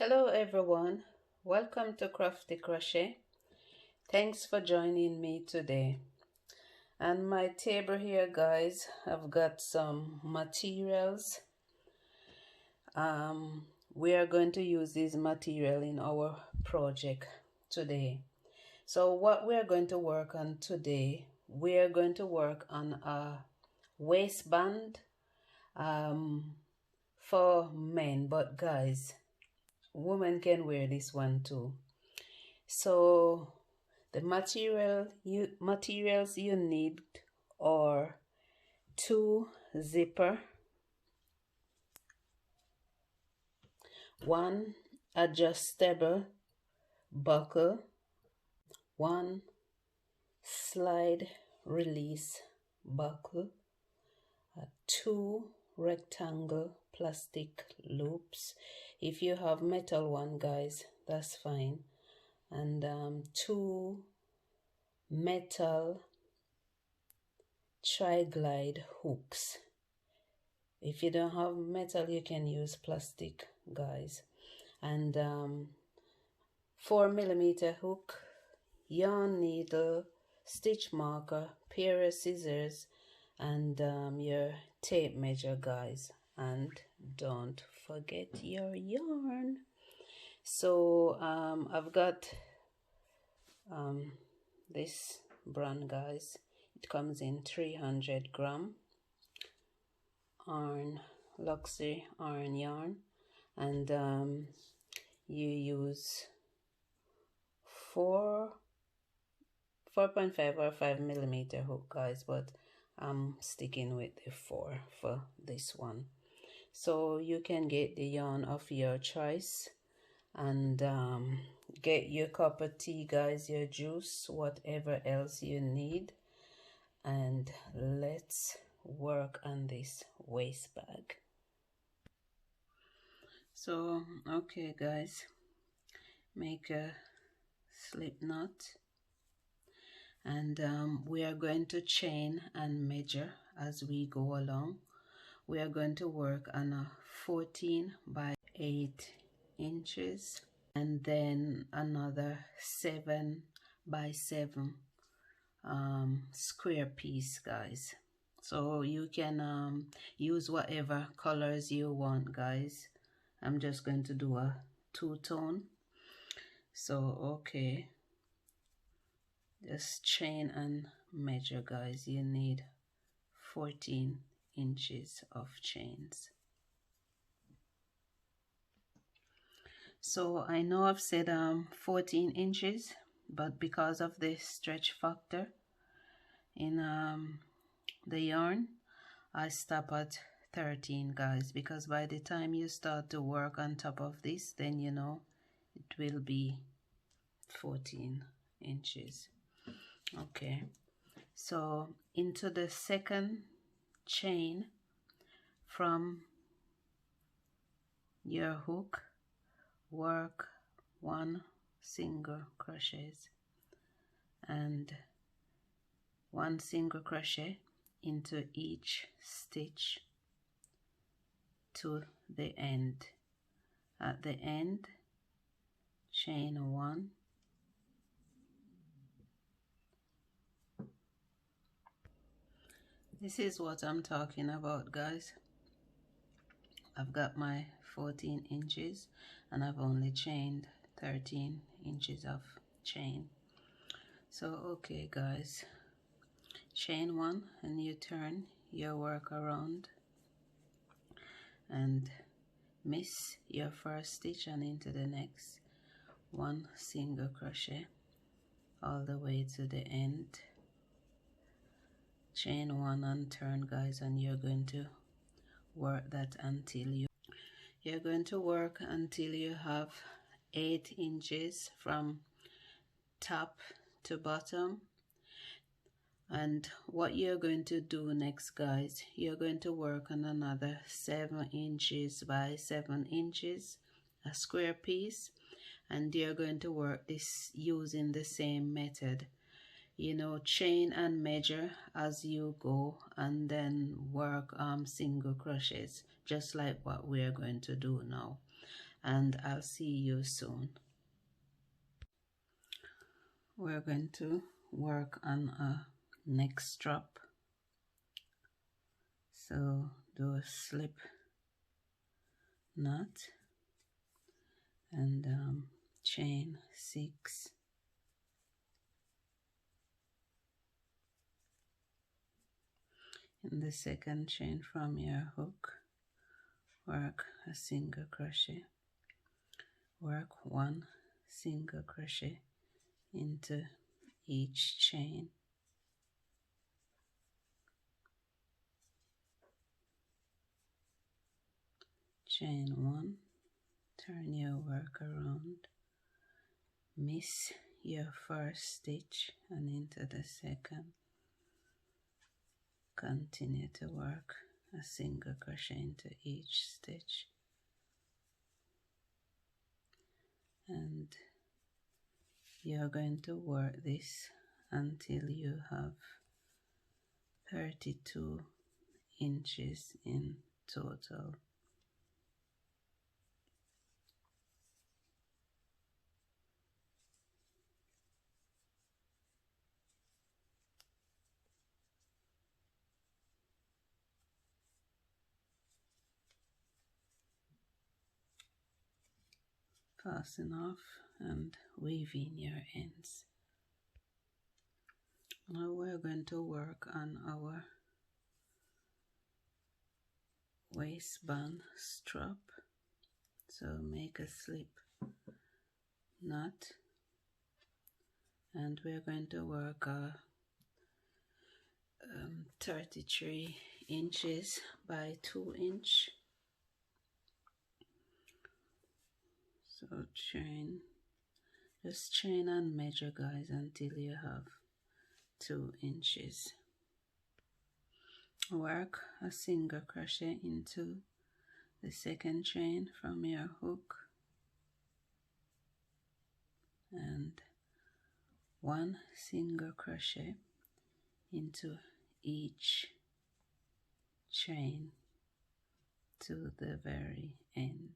Hello everyone, welcome to Crafty Crochet. Thanks for joining me today. And my table here, guys, I've got some materials. We are going to use this material in our project today. So what we are going to work on today, we are going to work on a waistband for men, but guys, women can wear this one too. So the materials you need are 2 zipper, 1 adjustable buckle, 1 slide release buckle, 2 rectangle plastic loops. If you have metal one, guys, that's fine. And 2 metal tri-glide hooks. If you don't have metal, you can use plastic, guys. And 4mm hook, yarn needle, stitch marker, pair of scissors, and your tape measure, guys. And don't forget your yarn. So I've got this brand, guys. It comes in 300 gram luxury Aran yarn, and you use 4.5 or 5mm hook, guys, but I'm sticking with the 4 for this one. So you can get the yarn of your choice and get your cup of tea, guys, your juice, whatever else you need, and let's work on this waist bag. So okay, guys, make a slip knot, and we are going to chain and measure as we go along. We are going to work on a 14 by 8 inches and then another 7 by 7 square piece, guys. So you can use whatever colors you want, guys. I'm just going to do a two-tone. So okay, just chain and measure, guys. You need 14 inches of chains. So I know I've said 14 inches, but because of the stretch factor in the yarn, I stop at 13, guys, because by the time you start to work on top of this, then you know it will be 14 inches. Okay, so into the second chain from your hook, work 1 single crochet and 1 single crochet into each stitch to the end. At the end, chain 1, this is what I'm talking about, guys. I've got my 14 inches and I've only chained 13 inches of chain. So okay, guys, chain 1 and you turn your work around and miss your first stitch and into the next. 1 single crochet all the way to the end, chain 1 and turn, guys, and you're going to work that until you're going to work until you have 8 inches from top to bottom. And what you're going to do next, guys, you're going to work on another 7 inches by 7 inches, a square piece, and you're going to work this using the same method. You know, chain and measure as you go, and then work single crochets, just like what we are going to do now. and I'll see you soon. We're going to work on a neck strap. So do a slip knot and chain 6. In the second chain from your hook, work a single crochet. Work 1 single crochet into each chain. Chain 1, turn your work around, miss your first stitch and into the second. Continue to work a single crochet into each stitch, and you're going to work this until you have 32 inches in total. Fasten off and weave in your ends. Now we're going to work on our waistband strap. So make a slip knot, and we're going to work 33 inches by 2 inch. So just chain and measure, guys, until you have 2 inches. Work a single crochet into the second chain from your hook and 1 single crochet into each chain to the very end.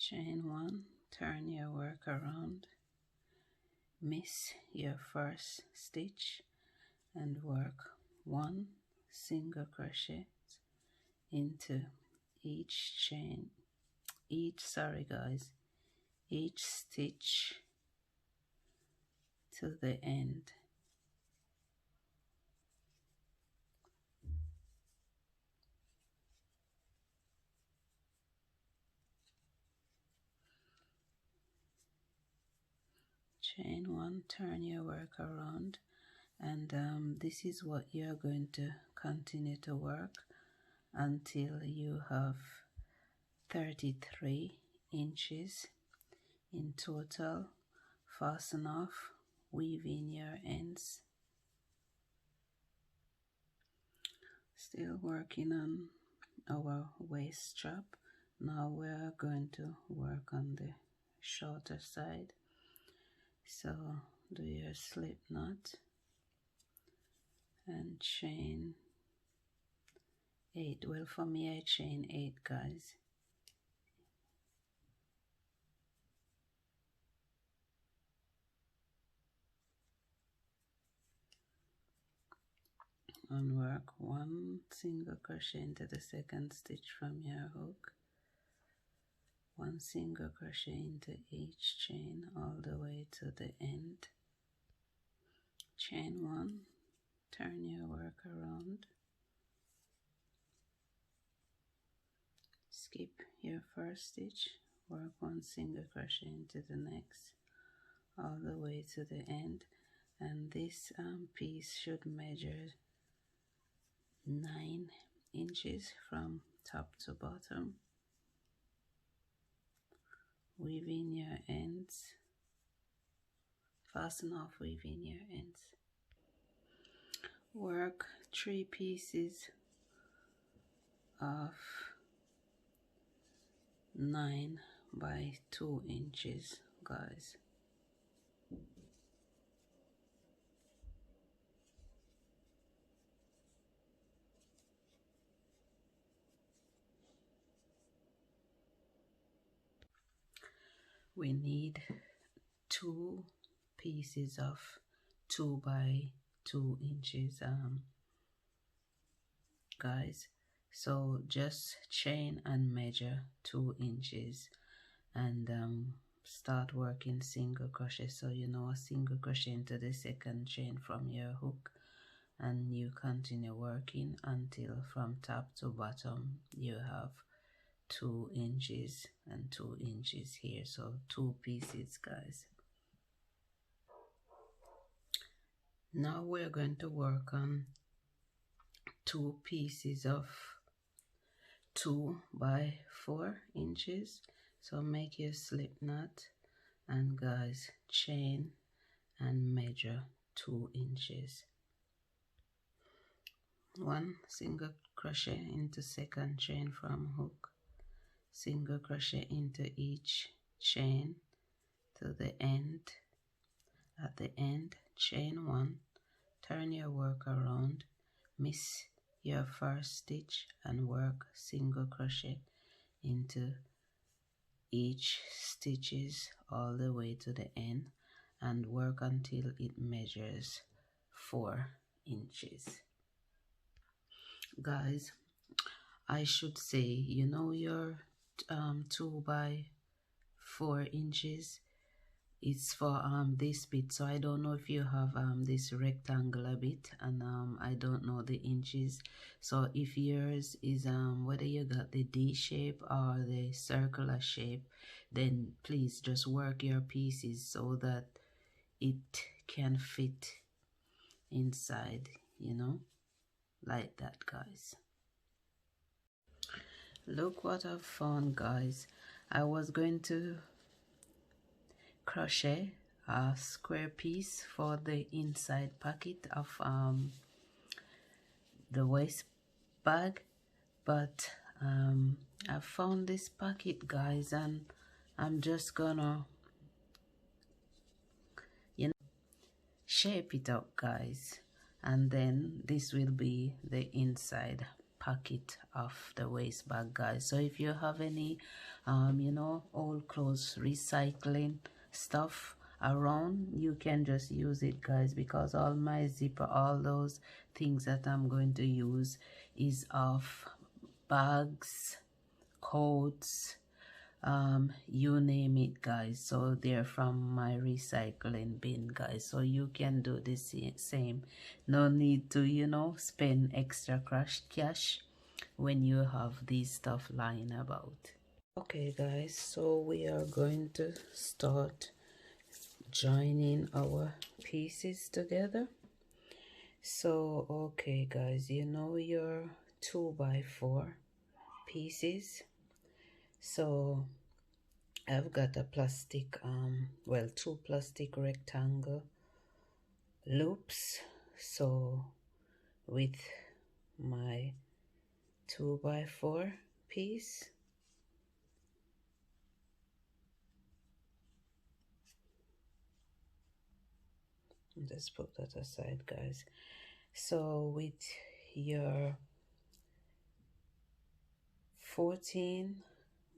Chain 1, turn your work around, miss your first stitch and work 1 single crochet into each chain, each stitch to the end. Chain 1, turn your work around, and this is what you're going to continue to work until you have 33 inches in total. Fasten off, weave in your ends. Still working on our waist strap. Now we're going to work on the shorter side. So do your slip knot and chain 8. Well, for me I chain 8, guys. And work 1 single crochet into the second stitch from your hook, 1 single crochet into each chain all the way to the end. Chain 1, turn your work around, skip your first stitch, work 1 single crochet into the next all the way to the end, and this piece should measure 9 inches from top to bottom. Weave in your ends, fasten off, weave in your ends. Work 3 pieces of 9 by 2 inches, guys. we need 2 pieces of 2 by 2 inches, guys. So just chain and measure 2 inches and start working single crochet. So you know, a single crochet into the second chain from your hook, and you continue working until from top to bottom you have 2 inches and 2 inches here. So 2 pieces, guys. Now we're going to work on 2 pieces of 2 by 4 inches. So make your slip knot and, guys, chain and measure 2 inches. 1 single crochet into second chain from hook, single crochet into each chain to the end. At the end, chain 1, turn your work around, miss your first stitch and work single crochet into each stitches all the way to the end, and work until it measures 4 inches. Guys, I should say, you know, your 2 by 4 inches, it's for this bit. So I don't know if you have this rectangular bit, and I don't know the inches. So if yours is whether you got the D shape or the circular shape, then please just work your pieces so that it can fit inside, you know, like that, guys. Look what I've found, guys. I was going to crochet a square piece for the inside pocket of the waist bag, but I found this pocket, guys, and I'm just gonna, you know, shape it up, guys, and then this will be the inside pocket of the waist bag, guys. So if you have any you know, old clothes recycling stuff around, you can just use it, guys, because all my zipper, all those things that I'm going to use is of bags, coats, you name it, guys. So they're from my recycling bin, guys. So you can do the same. No need to, you know, spend extra cash when you have these stuff lying about. Okay, guys, so we are going to start joining our pieces together. So okay, guys, you know your 2 by 4 pieces. So I've got a plastic well, 2 plastic rectangle loops. So with my 2 by 4 piece, just put that aside, guys. So with your 14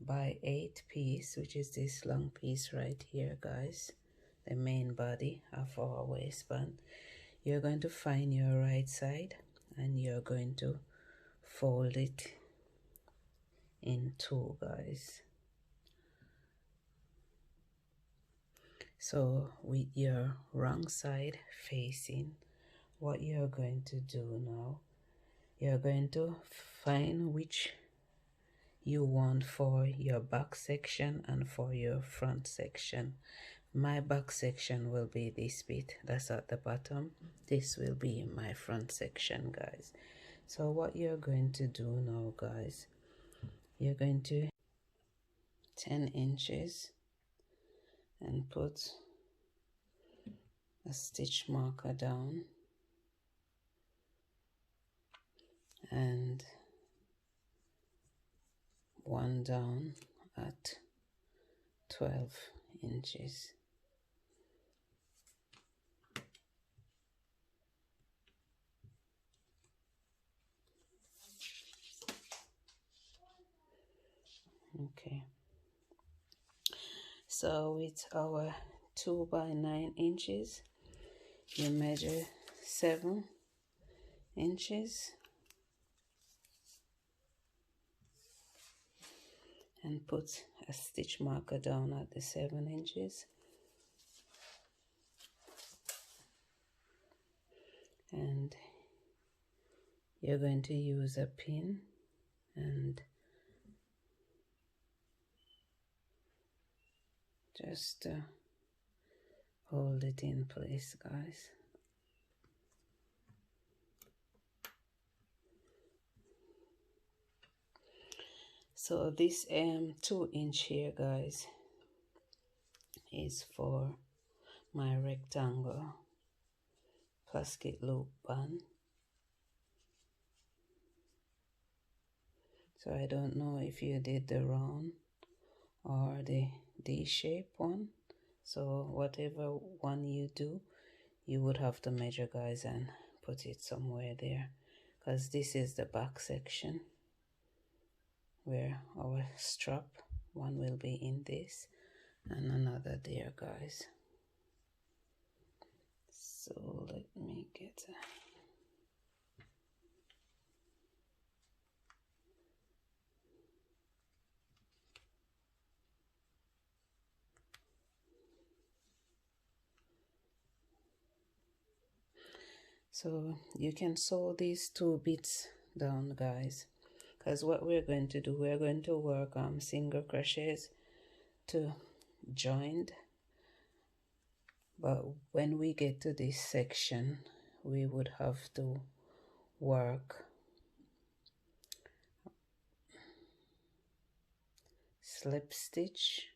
by 8 piece, which is this long piece right here, guys, the main body of our waistband, you're going to find your right side and you're going to fold it in 2, guys. So with your wrong side facing, what you're going to do now, you're going to find which you want for your back section and for your front section. My back section will be this bit that's at the bottom. This will be my front section, guys. So what you're going to do now, guys, you're going to 10 inches and put a stitch marker down and one down at 12 inches. Okay, So with our 2 by 9 inches, you measure 7 inches and put a stitch marker down at the 7 inches, and you're going to use a pin and just hold it in place, guys. So this 2-inch here, guys, is for my rectangle plastic loop band. So I don't know if you did the round or the D-shape one. So whatever one you do, you would have to measure, guys, and put it somewhere there, because this is the back section where our strap one will be in this and another there, guys. So let me get a so you can sew these 2 bits down, guys, because what we're going to do, we're going to work on single crochets to join, but when we get to this section we would have to work slip stitch,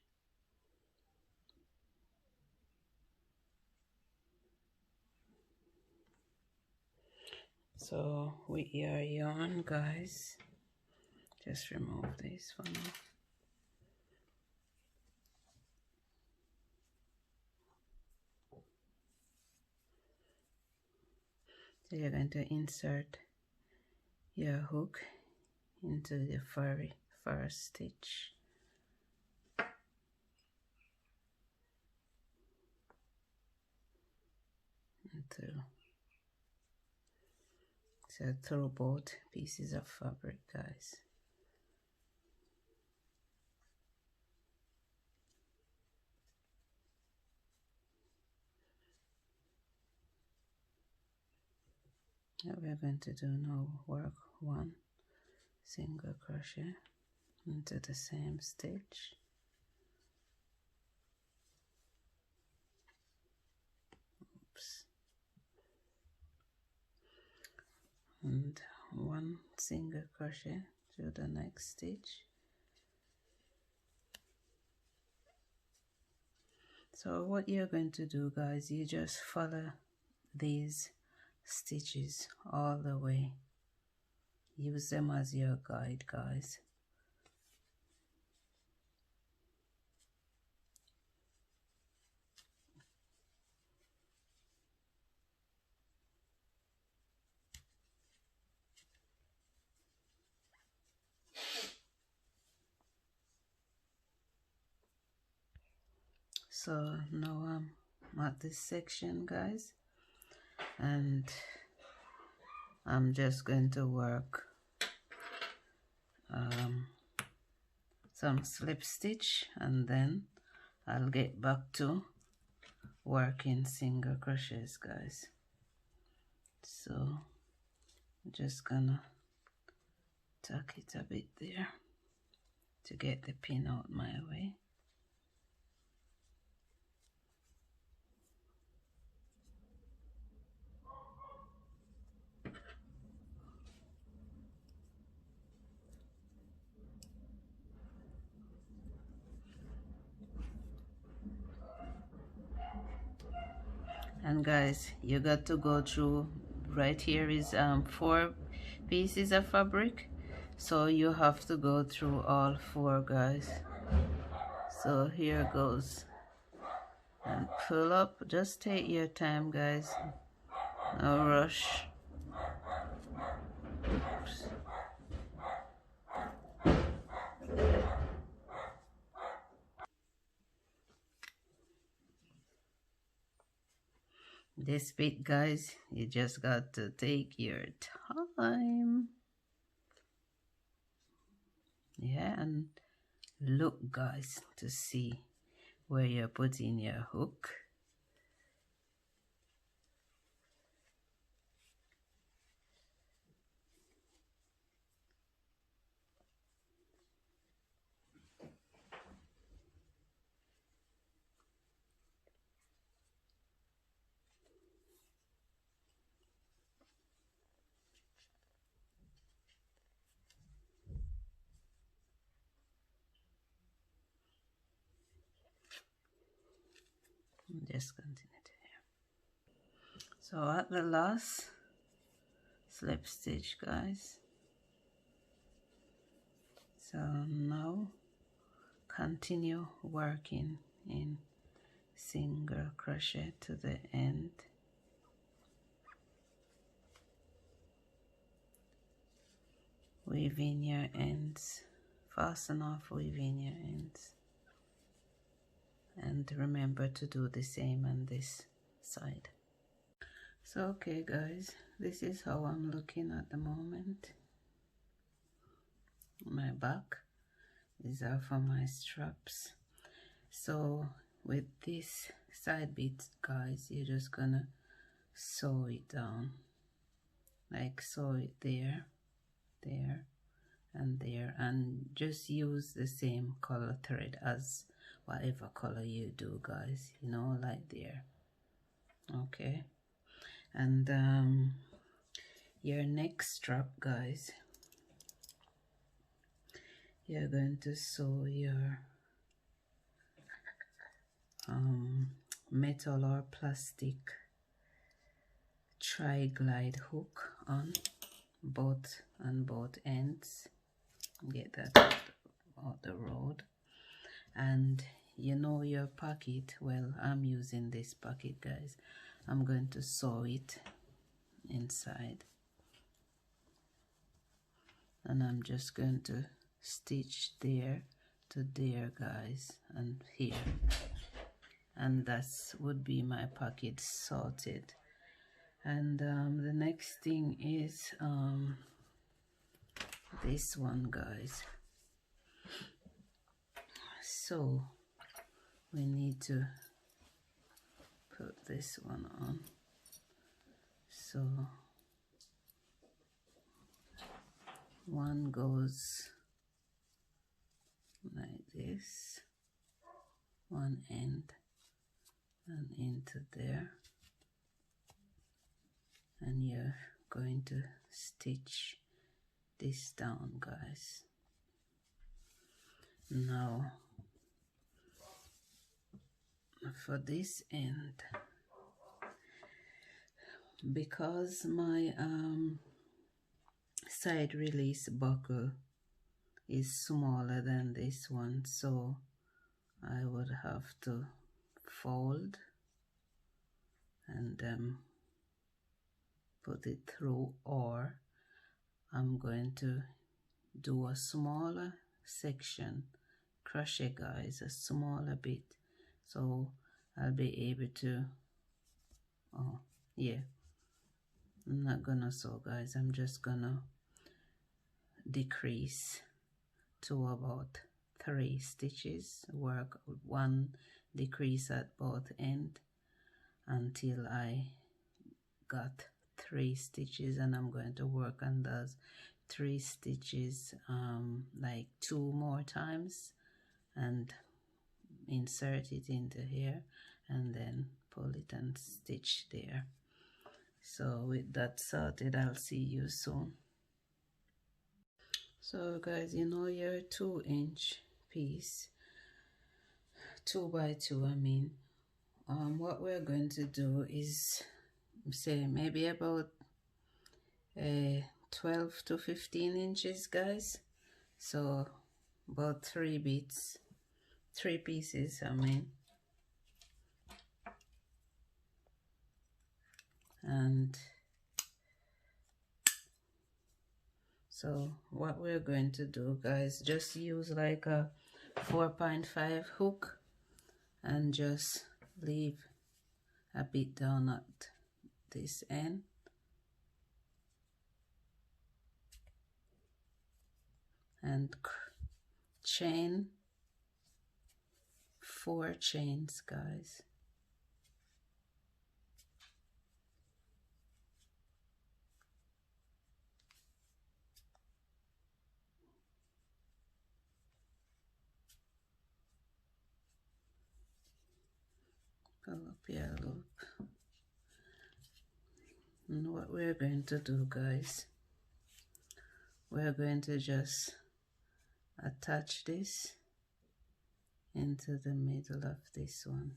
so with your yarn, guys, just remove this for now. So you're going to insert your hook into the first stitch, so through both pieces of fabric, guys. What we're going to do now, work 1 single crochet into the same stitch, and 1 single crochet to the next stitch. So what you're going to do, guys, you just follow these stitches all the way. Use them as your guide, guys. So now I'm at this section, guys, and I'm just going to work some slip stitch, and then I'll get back to working single crochets, guys. So I'm just gonna tuck it a bit there to get the pin out my way. And guys, you got to go through, right here is 4 pieces of fabric, so you have to go through all 4, guys. So here goes, and pull up, just take your time, guys, no rush. Oops. This bit, guys, you just got to take your time. Yeah, and look, guys, to see where you're putting your hook. Just continue to here. So at the last slip stitch, guys. So now continue working in single crochet to the end. Weaving your ends, fasten off weaving your ends, and remember to do the same on this side. So okay guys, this is how I'm looking at the moment. My back, these are for my straps. So with this side bit, guys, you're just gonna sew it down, like sew it there, there and there, and just use the same color thread as whatever color you do, guys, you know, like there. Okay, and your next strap, guys, you're going to sew your metal or plastic tri-glide hook on both ends. Get that out the road. And you know your pocket, well, I'm using this pocket, guys. I'm going to sew it inside, and I'm just going to stitch there to there, guys, and here, and that's would be my pocket sorted. And the next thing is this one, guys. So we need to put this one on. So one goes like this, one end and into there, and you're going to stitch this down, guys. Now for this end, because my side release buckle is smaller than this one, so I would have to fold and put it through, or I'm going to do a smaller section crochet, guys, a smaller bit, so I'll be able to, oh yeah, I'm not gonna sew, guys, I'm just gonna decrease to about 3 stitches, work 1 decrease at both ends until I got 3 stitches, and I'm going to work on those 3 stitches like 2 more times and insert it into here and then pull it and stitch there. So with that sorted, I'll see you soon. So guys, you know your 2-inch piece, 2 by 2, I mean, what we're going to do is say maybe about 12 to 15 inches, guys. So about 3 bits, 3 pieces, I mean. And so what we're going to do, guys, just use like a 4.5 hook and just leave a bit down at this end, and chain 4 chains, guys. Pull up your loop. And what we're going to do, guys, we're going to just attach this into the middle of this one.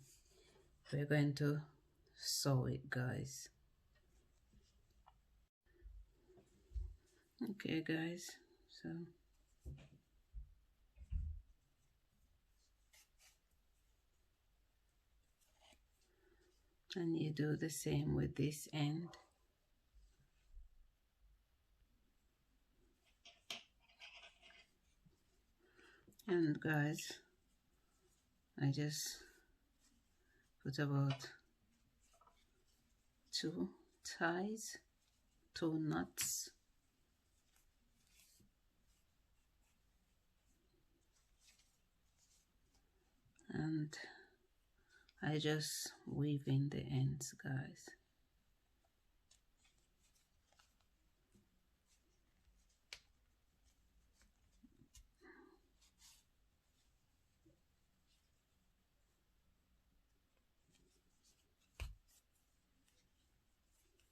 We're going to sew it, guys. Okay, guys, so and you do the same with this end. And guys, I just put about 2 ties, 2 knots. And I just weave in the ends, guys.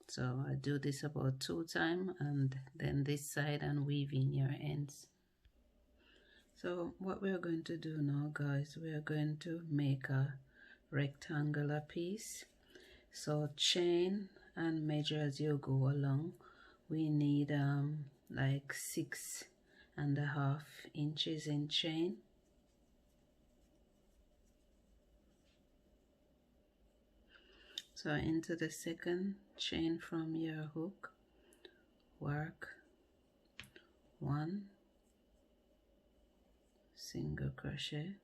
So I do this about 2 times, and then this side, and weave in your ends. So what we're going to do now, guys, we're going to make a rectangular piece. So chain and measure as you go along. We need like 6.5 inches in chain. So into the second chain from your hook, work 1 single crochet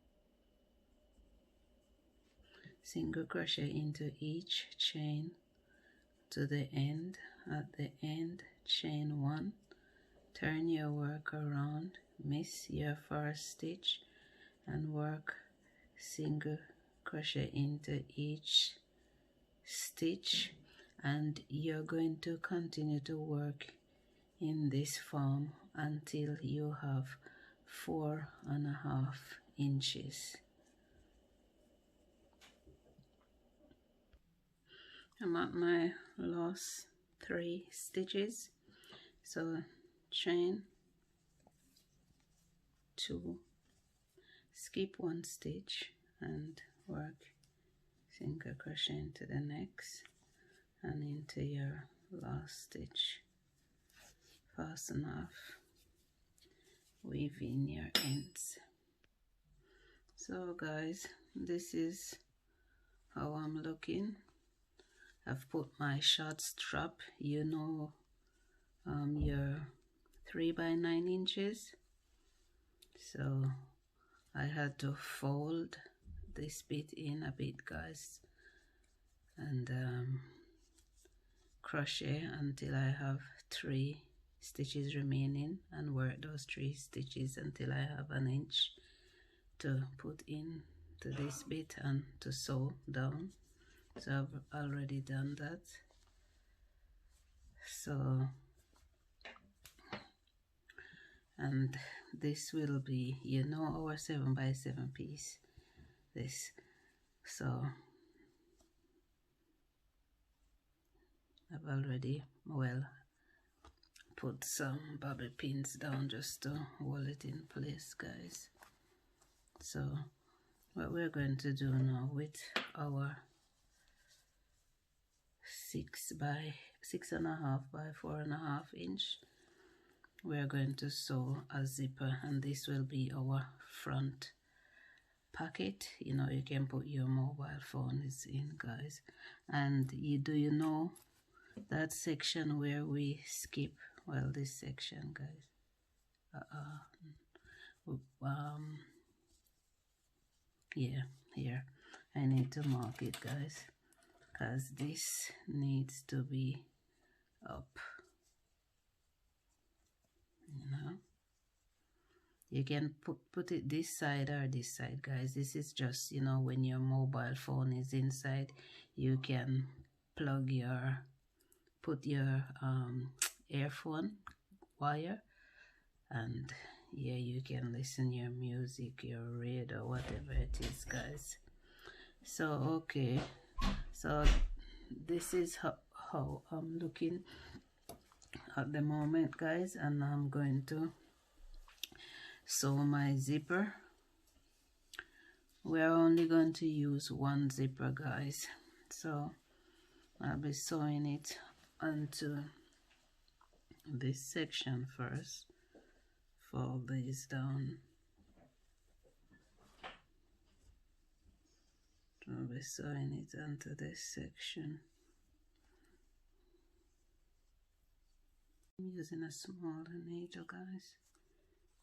into each chain to the end. At the end, chain 1, turn your work around, miss your first stitch, and work single crochet into each stitch. And you're going to continue to work in this form until you have 4.5 inches. I'm at my last 3 stitches, so chain 2, skip 1 stitch, and work single crochet into the next and into your last stitch. Fasten off, weave in your ends. So guys, this is how I'm looking. I've put my short strap, you know, your 3 by 9 inches. So I had to fold this bit in a bit, guys, and crochet until I have 3 stitches remaining, and work those 3 stitches until I have 1 inch to put in to this bit and to sew down. So I've already done that. So, and this will be, you know, our 7 by 7 piece, this. So I've already, well, put some bobby pins down just to hold it in place, guys. So what we're going to do now with our 6.5 by 4.5 inch, we're going to sew a zipper, and this will be our front pocket. You know, you can put your mobile phone in, guys. And you know that section where we skip, well, this section, guys, yeah, here I need to mark it, guys, because this needs to be up, you know. You can put it this side or this side, guys. This is just, you know, when your mobile phone is inside, you can plug your, put your earphone wire, and yeah, you can listen your music, your radio, whatever it is, guys. So okay, so this is how I'm looking at the moment, guys, and I'm going to sew my zipper. We're only going to use one zipper, guys, so I'll be sewing it onto this section first. Fold these down. I'll be sewing it onto this section. I'm using a smaller needle, guys.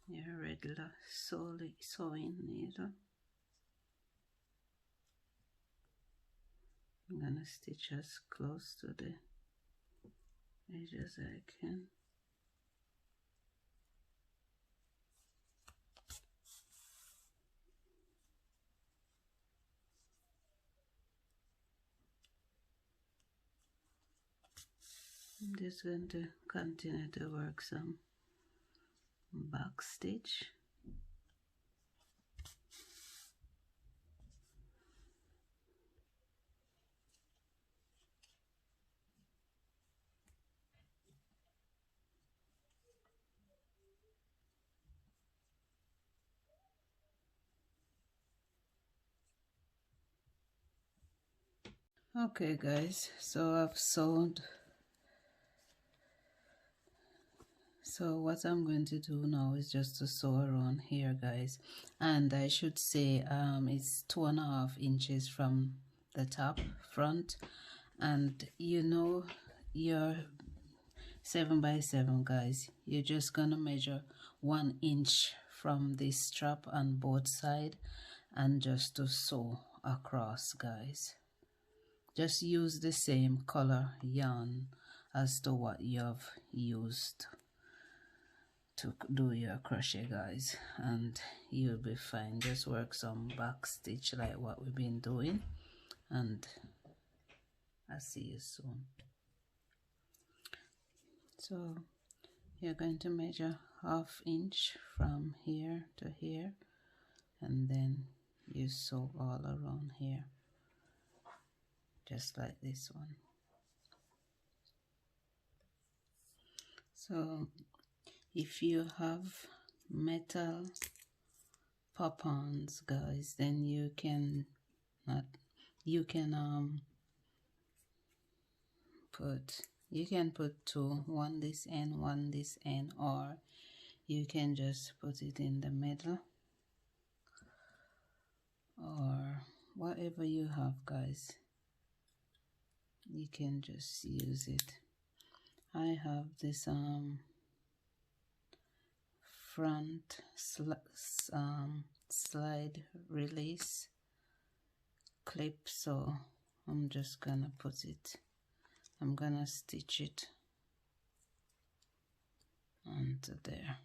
Your regular sewing needle. I'm gonna stitch as close to the edge as I can. I'm just going to continue to work some back stitch. Okay, guys, so I've sewed. So what I'm going to do now is just to sew around here, guys, and I should say it's 2.5 inches from the top front, and you know your 7 by 7, guys, you're just gonna measure 1 inch from this strap on both sides and just to sew across, guys. Just use the same color yarn as to what you have used to do your crochet, guys, and you'll be fine. Just work some back stitch like what we've been doing, and I'll see you soon. So you're going to measure 1/2 inch from here to here, and then you sew all around here just like this one. So if you have metal pop-ons, guys, then you can put two, one this end, one this end, or you can just put it in the middle, or whatever you have, guys, you can just use it. I have this front slide release clip, so I'm just gonna put it, I'm gonna stitch it onto there.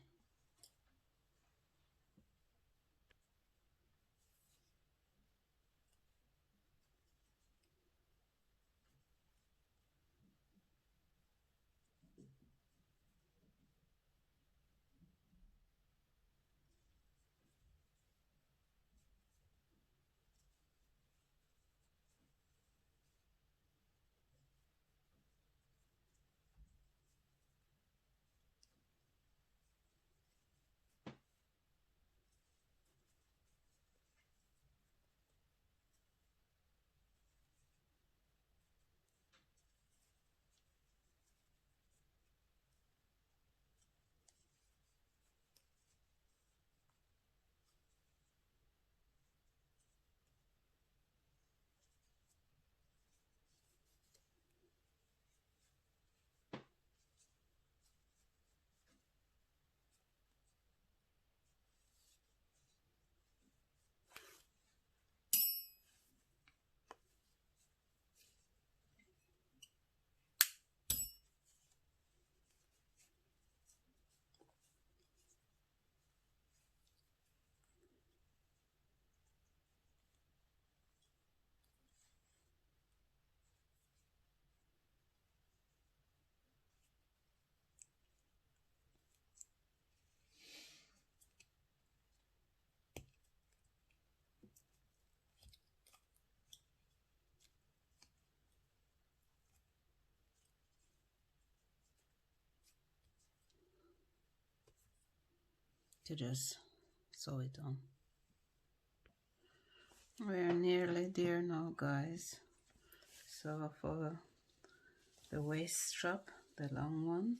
to just sew it on. We're nearly there now, guys. So for the waist strap, the long one,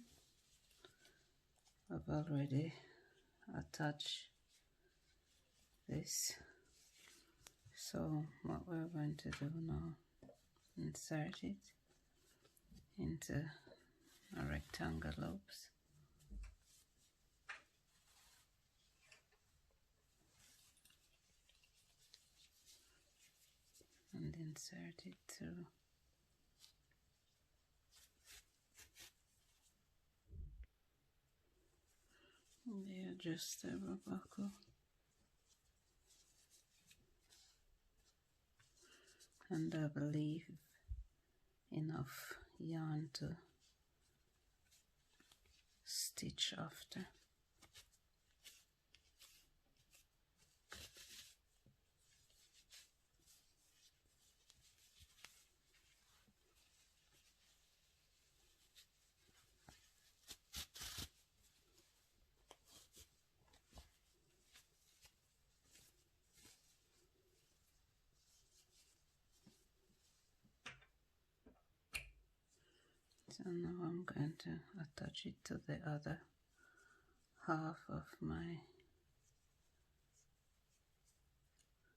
I've already attached this. So what we're going to do now, insert it into a rectangle loops. And insert it through. The adjustable buckle. And I believe enough yarn to stitch after. So now I'm going to attach it to the other half of my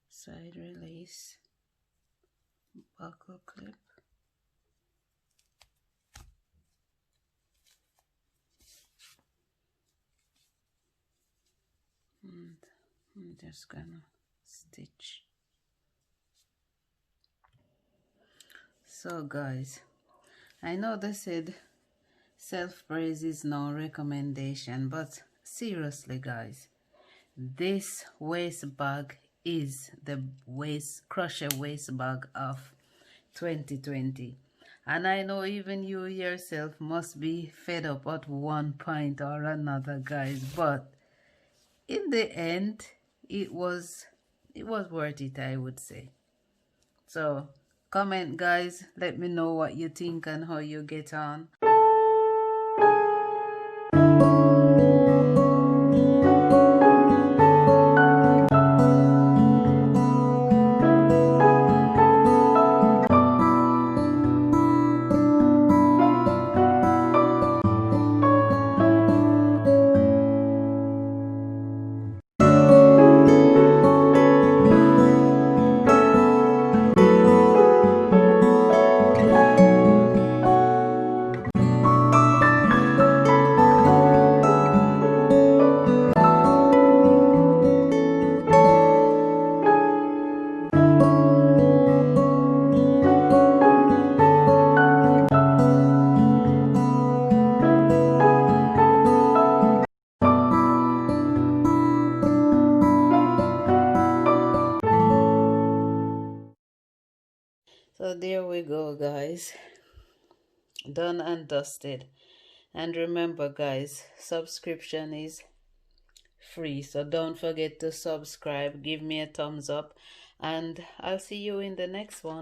side release buckle clip. And I'm just gonna stitch. So guys, I know they said self-praise is no recommendation, but seriously guys, this waist bag is the crochet waist bag of 2020. And I know even you yourself must be fed up at one point or another, guys, but in the end it was worth it, I would say. So comment, guys, let me know what you think and how you get on. So there we go, guys, done and dusted. And remember guys, subscription is free, so don't forget to subscribe, give me a thumbs up, and I'll see you in the next one.